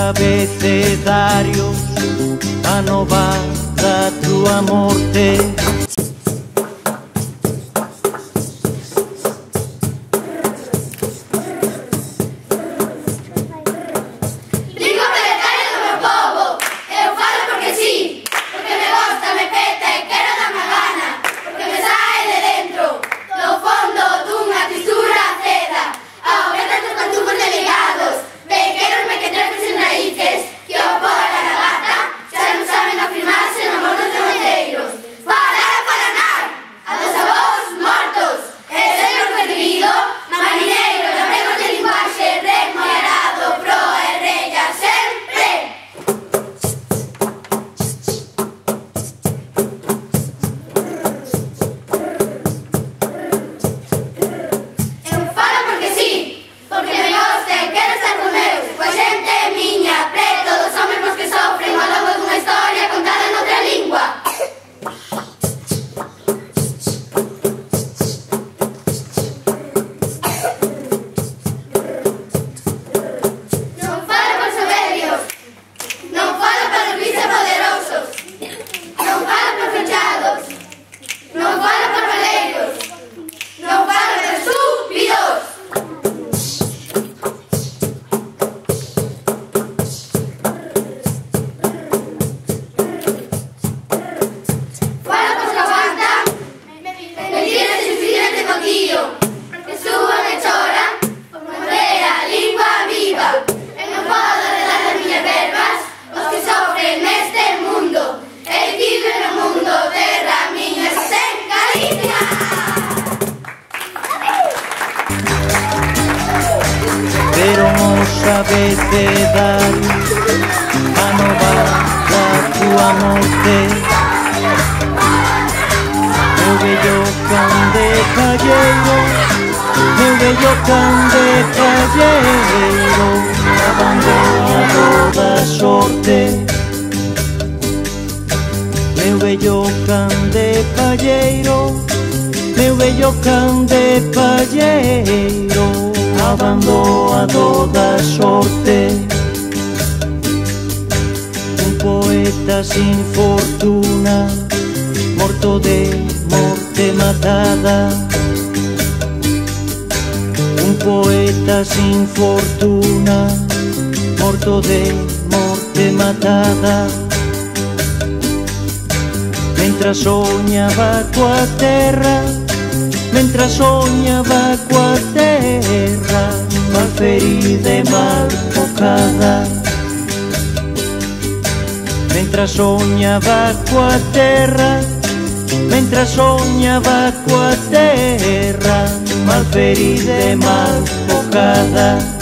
abecedarios a nova da túa morte. Pero os abecedarios a nova da túa morte. Meu bello can de calleiro, meu bello can de calleiro, abandonado da sorte. Meu bello can de palleiro, meu bello can de palleiro, abandonado da sorte. Un poeta sin fortuna, morto de morte matada. Un poeta sin fortuna, morto de morte matada. Mentras soñaba coa terra, mentras soñaba coa terra, mal ferida e mal tocada. Mentras soñaba coa terra, mentras soñaba coa terra, mal ferida e mal tocada.